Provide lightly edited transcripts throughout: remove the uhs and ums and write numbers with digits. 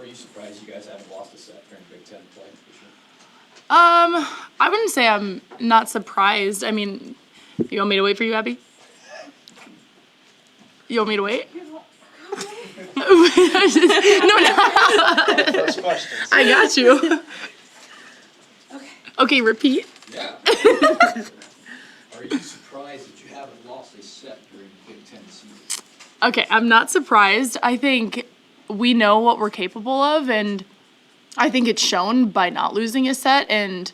Are you surprised you guys haven't lost a set during Big Ten play this year? I wouldn't say I'm not surprised. I mean, you want me to wait for you, Abby? You want me to wait? No. First question. I got you. Okay, repeat. Yeah. Are you surprised that you haven't lost a set during Big Ten season? Okay, I'm not surprised. I think we know what we're capable of, and I think it's shown by not losing a set. And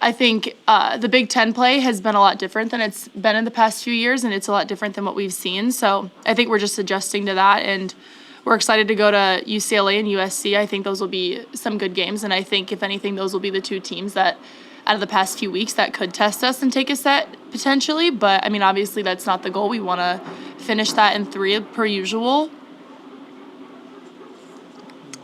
I think the Big Ten play has been a lot different than it's been in the past few years, and it's a lot different than what we've seen. So I think we're just adjusting to that, and we're excited to go to UCLA and USC. I think those will be some good games, and I think, if anything, those will be the two teams that, out of the past few weeks, that could test us and take a set potentially. But, I mean, obviously that's not the goal. We want to finish that in 3 per usual.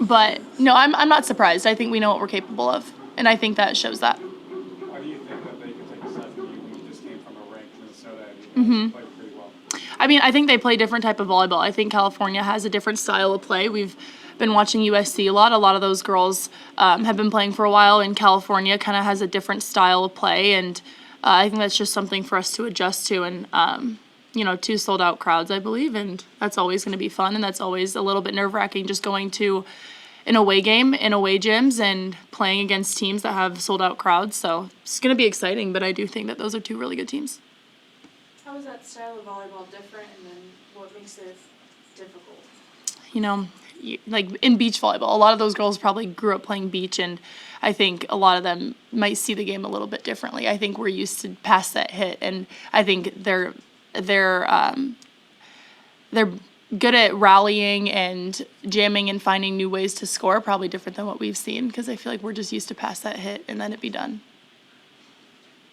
But, no, I'm not surprised. I think we know what we're capable of, and I think that shows that. Why do you think that they could take a set from you when you just came from a ranked Minnesota and you played pretty well? I mean, I think they play a different type of volleyball. I think California has a different style of play. We've been watching USC a lot. A lot of those girls have been playing for a while, and California kind of has a different style of play, and I think that's just something for us to adjust to. And, 2 sold-out crowds, I believe, and that's always going to be fun, and that's always a little bit nerve-wracking just going to an away game in away gyms and playing against teams that have sold-out crowds. So it's going to be exciting, but I do think that those are 2 really good teams. How is that style of volleyball different, and then what makes it difficult? Like in beach volleyball, a lot of those girls probably grew up playing beach, and I think a lot of them might see the game a little bit differently. I think we're used to pass that hit, and I think they're good at rallying and jamming and finding new ways to score, probably different than what we've seen, because I feel like we're just used to pass that hit and then it be done.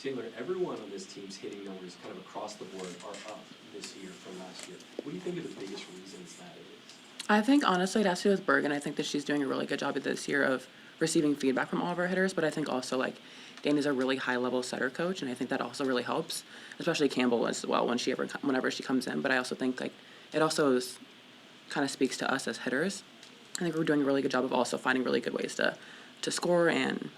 Taylor, everyone on this team's hitting numbers kind of across the board are up this year from last year. What do you think are the biggest reasons that is? I think, honestly, it has to do with Bergen. I think that she's doing a really good job this year of receiving feedback from all of our hitters, but I think also, Dani's a really high-level setter coach, and I think that also really helps, especially Campbell as well whenever she comes in. But I also think, it also kind of speaks to us as hitters. I think we're doing a really good job of also finding really good ways to score, and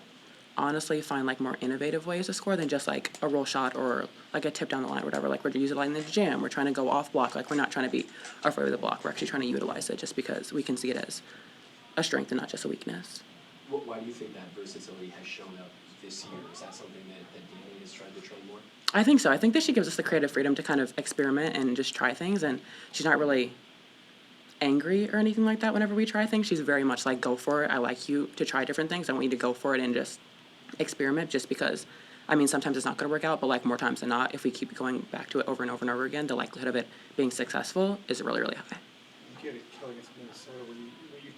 honestly find more innovative ways to score than just a roll shot or a tip down the line or whatever. We're utilizing the jam. We're trying to go off block. We're not trying to be afraid of the block. We're actually trying to utilize it just because we can see it as a strength and not just a weakness. Why do you think that versatility has shown up this year? Is that something that Dani is trying to train more? I think so. I think that she gives us the creative freedom to kind of experiment and just try things, and she's not really angry or anything like that whenever we try things. She's very much go for it. I like you to try different things. I want you to go for it and just experiment, just because, sometimes it's not going to work out, but more times than not, if we keep going back to it over and over and over again, the likelihood of it being successful is really, really high. You get a kill against Minnesota when you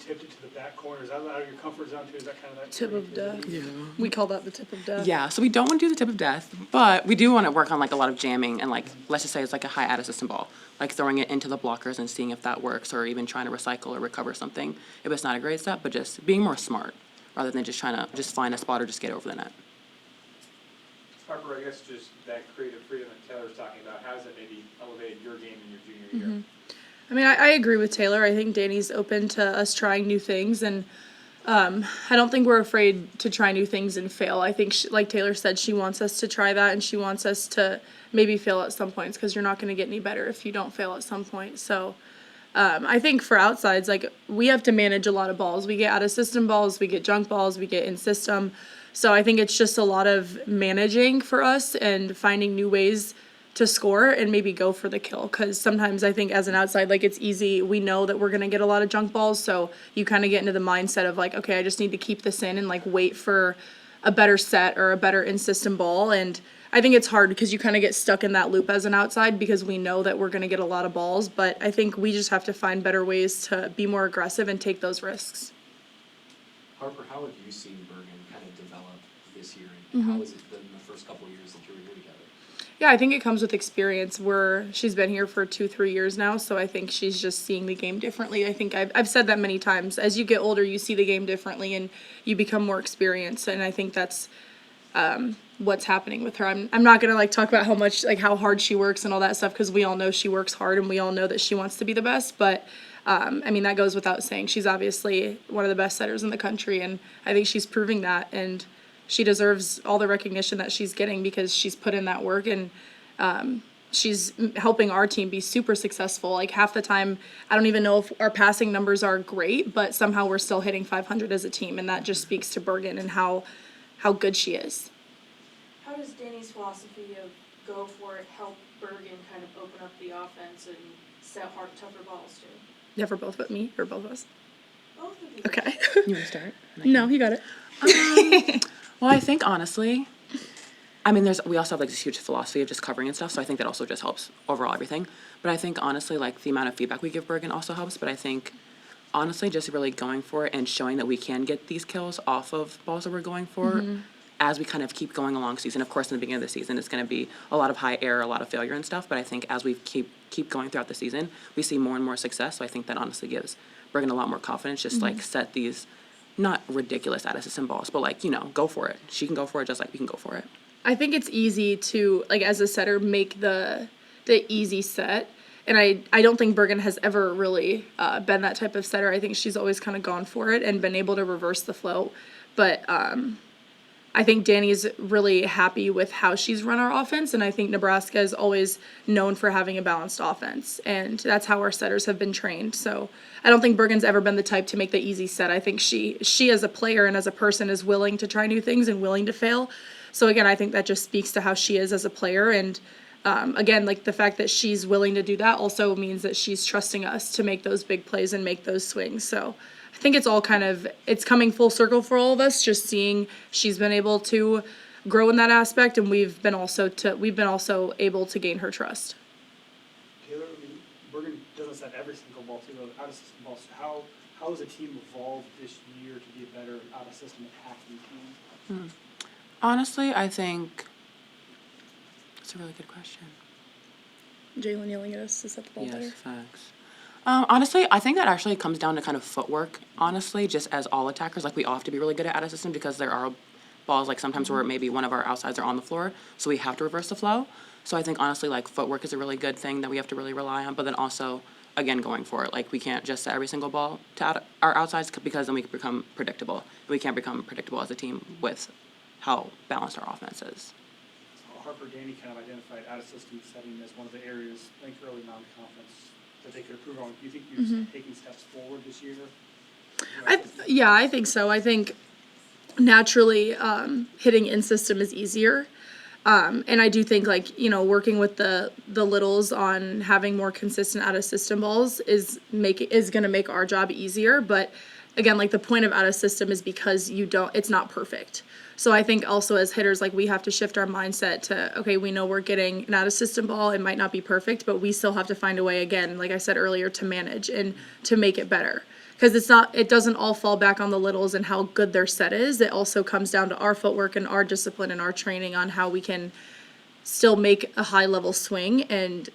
tipped it to the back corner. Is that out of your comfort zone too? Is that kind of that Tip of death. Yeah. We call that the tip of death. Yeah, so we don't want to do the tip of death, but we do want to work on a lot of jamming and let's just say it's a high added system ball, throwing it into the blockers and seeing if that works, or even trying to recycle or recover something if it's not a great step, but just being more smart rather than just trying to just find a spot or just get over the net. Harper, I guess just that creative freedom that Taylor's talking about, how has that maybe elevated your game in your junior year? I mean, I agree with Taylor. I think Dani's open to us trying new things, and I don't think we're afraid to try new things and fail. I think, like Taylor said, she wants us to try that, and she wants us to maybe fail at some points, because you're not going to get any better if you don't fail at some point. So I think for outsides, we have to manage a lot of balls. We get out-of-system balls, we get junk balls, we get in-system. So I think it's just a lot of managing for us and finding new ways to score and maybe go for the kill, because sometimes I think as an outside, it's easy. We know that we're going to get a lot of junk balls, so you kind of get into the mindset of okay, I just need to keep this in and wait for a better set or a better in-system ball. And I think it's hard because you kind of get stuck in that loop as an outside, because we know that we're going to get a lot of balls, but I think we just have to find better ways to be more aggressive and take those risks. Harper, how have you seen Bergen kind of develop this year, and how has it been in the first couple of years that you were here together? Yeah, I think it comes with experience. She's been here for 2-3 years now, so I think she's just seeing the game differently. I think I've said that many times. As you get older, you see the game differently and you become more experienced, and I think that's what's happening with her. I'm not gonna talk about how much how hard she works and all that stuff, because we all know she works hard and we all know that she wants to be the best, but I mean, that goes without saying. She's obviously one of the best setters in the country, and I think she's proving that, and she deserves all the recognition that she's getting because she's put in that work, and she's helping our team be super successful. Like, half the time, I don't even know if our passing numbers are great, but somehow we're still hitting 500 as a team, and that just speaks to Bergen and how good she is. How does Dani's philosophy of go for it help Bergen kind of open up the offense and set tougher balls too? Never both but me, or both of us? Both of you. Okay. You want to start? No, you got it. Well, I think honestly, I mean, we also have like this huge philosophy of just covering and stuff, so I think that also just helps overall everything. But I think honestly, like the amount of feedback we give Bergen also helps. But I think honestly, just really going for it and showing that we can get these kills off of balls that we're going for as we kind of keep going along season. Of course, in the beginning of the season, it's going to be a lot of high error, a lot of failure and stuff. But I think as we keep going throughout the season, we see more and more success. So I think that honestly gives Bergen a lot more confidence. Just like set these not ridiculous out-of-system balls, but like, you know, go for it. She can go for it just like we can go for it. I think it's easy to, like, as a setter, make the easy set. And I don't think Bergen has ever really been that type of setter. I think she's always kind of gone for it and been able to reverse the flow. But I think Dani's really happy with how she's run our offense. And I think Nebraska is always known for having a balanced offense. And that's how our setters have been trained. So I don't think Bergen's ever been the type to make the easy set. I think she as a player and as a person is willing to try new things and willing to fail. So again, I think that just speaks to how she is as a player. And again, like the fact that she's willing to do that also means that she's trusting us to make those big plays and make those swings. So I think it's all it's coming full circle for all of us, just seeing she's been able to grow in that aspect, and we've been also able to gain her trust. Taylor, I mean, Bergen doesn't set every single ball too, out of system balls. How has the team evolved this year to be a better out of system attacking team? Honestly, I think it's a really good question. Jalen yelling at us to set the ball better. Yes, facts. Honestly, I think that actually comes down to kind of footwork, honestly, just as all attackers. Like, we all have to be really good at out-of-system because there are balls, like, sometimes where maybe one of our outsides are on the floor, so we have to reverse the flow. So I think, honestly, like, footwork is a really good thing that we have to really rely on, but then also, again, going for it. Like, we can't just set every single ball to our outsides because then we can become predictable. We can't become predictable as a team with how balanced our offense is. Harper, Dani kind of identified out-of-system setting as one of the areas, I think, early non-conference that they could improve on. Do you think you're taking steps forward this year? I think so. I think naturally hitting in system is easier. And I do think, like, you know, working with the littles on having more consistent out of system balls is going to make our job easier. But again, like, the point of out of system is because it's not perfect. So I think also as hitters, like, we have to shift our mindset to, okay, we know we're getting an out of system ball. It might not be perfect, but we still have to find a way, again, like I said earlier, to manage and to make it better. Because it doesn't all fall back on the littles and how good their set is. It also comes down to our footwork and our discipline and our training on how we can still make a high level swing and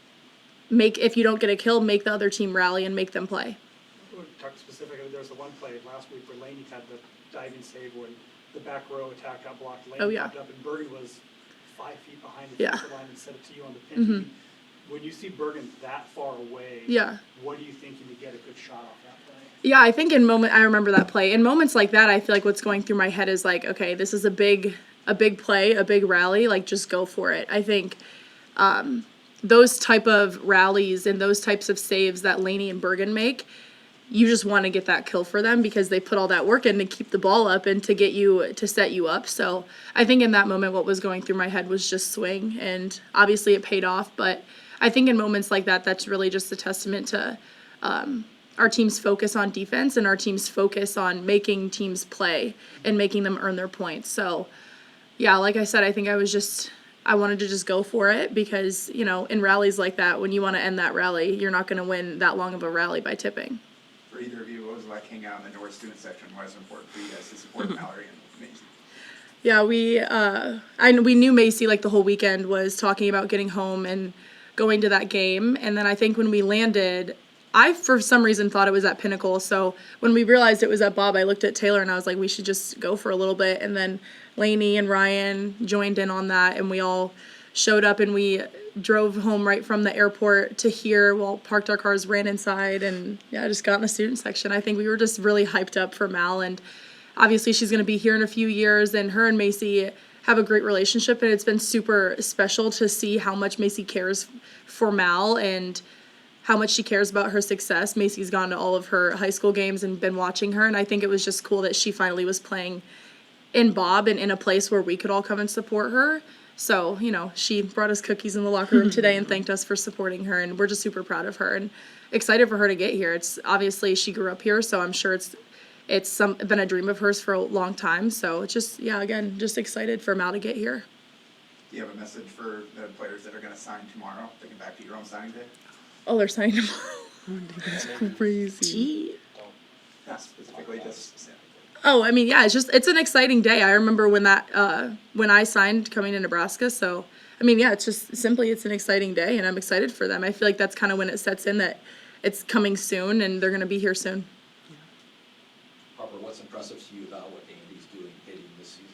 if you don't get a kill, make the other team rally and make them play. We'll talk specifically, there was the one play last week where Laney had the diving save when the back row attack got blocked. Laney popped up and Bergen was 5 feet behind the defensive line and set it to you on the pin. When you see Bergen that far away, what do you think you would get a good shot off that play? Yeah, I think I remember that play. In moments like that, I feel like what's going through my head is like, okay, this is a big play, a big rally, like, just go for it. I think those type of rallies and those types of saves that Laney and Bergen make, you just want to get that kill for them because they put all that work in to keep the ball up and to set you up. So I think in that moment, what was going through my head was just swing, and obviously it paid off. But I think in moments like that, that's really just a testament to our team's focus on defense and our team's focus on making teams play and making them earn their points. So yeah, like I said, I think I wanted to just go for it because, you know, in rallies like that, when you want to end that rally, you're not going to win that long of a rally by tipping. For either of you, what was it like hanging out in the Norris student section? Why is it important for you guys to support Malorie and Maisie? Yeah, we knew Maisie, like, the whole weekend was talking about getting home and going to that game. And then I think when we landed, I, for some reason, thought it was at Pinnacle. So when we realized it was at Bob, I looked at Taylor and I was like, we should just go for a little bit. And then Laney and Ryan joined in on that, and we all showed up, and we drove home right from the airport to here, well, parked our cars, ran inside, and yeah, just got in the student section. I think we were just really hyped up for Mal, and obviously she's going to be here in a few years, and her and Maisie have a great relationship, and it's been super special to see how much Maisie cares for Mal and how much she cares about her success. Maisie's gone to all of her high school games and been watching her, and I think it was just cool that she finally was playing in Bob and in a place where we could all come and support her. So, you know, she brought us cookies in the locker room today and thanked us for supporting her, and we're just super proud of her and excited for her to get here. It's obviously she grew up here, so I'm sure it's been a dream of hers for a long time. So it's just, yeah, again, just excited for Mal to get here. Do you have a message for the players that are gonna sign tomorrow, thinking back to your own signing day? Oh, they're signing tomorrow. That's crazy. Not specifically, just. Oh, I mean, yeah, it's an exciting day. I remember when I signed coming to Nebraska. So, I mean, yeah, it's an exciting day, and I'm excited for them. I feel like that's kind of when it sets in that it's coming soon, and they're going to be here soon. Harper, what's impressive to you about what Andi's doing hitting this season?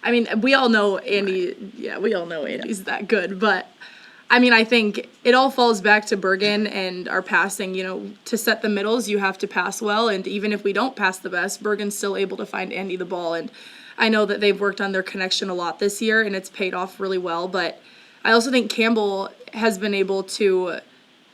I mean, we all know Andi. Yeah, we all know Andi's that good, but I mean, I think it all falls back to Bergen and our passing. You know, to set the middles, you have to pass well, and even if we don't pass the best, Bergen's still able to find Andi the ball. And I know that they've worked on their connection a lot this year, and it's paid off really well. But I also think Campbell has been able to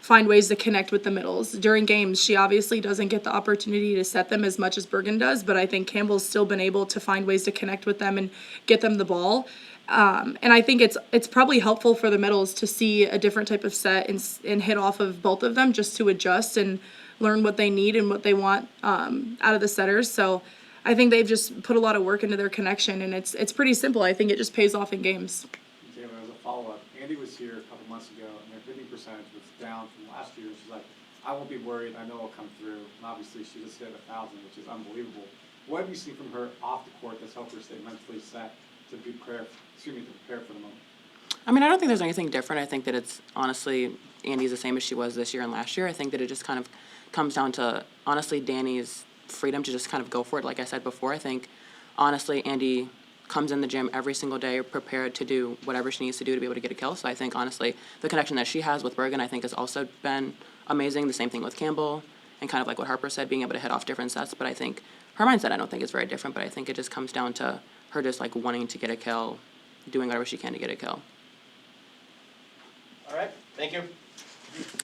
find ways to connect with the middles. During games, she obviously doesn't get the opportunity to set them as much as Bergen does, but I think Campbell's still been able to find ways to connect with them and get them the ball. And I think it's probably helpful for the middles to see a different type of set and hit off of both of them just to adjust and learn what they need and what they want out of the setters. So I think they've just put a lot of work into their connection, and it's pretty simple. I think it just pays off in games. Jalen, as a follow-up, Andi was here a couple months ago, and their hitting percentage was down from last year. She's like, I won't be worried. I know it'll come through. And obviously, she just hit 1,000, which is unbelievable. What have you seen from her off the court that's helped her stay mentally set to prepare for the moment? I mean, I don't think there's anything different. I think that it's honestly, Andi's the same as she was this year and last year. I think that it just kind of comes down to, honestly, Dani's freedom to just kind of go for it. Like I said before, I think, honestly, Andi comes in the gym every single day prepared to do whatever she needs to do to be able to get a kill. So I think, honestly, the connection that she has with Bergen, I think, has also been amazing. The same thing with Campbell, and kind of like what Harper said, being able to hit off different sets. But I think her mindset, I don't think is very different, but I think it just comes down to her just like wanting to get a kill, doing whatever she can to get a kill. All right, thank you.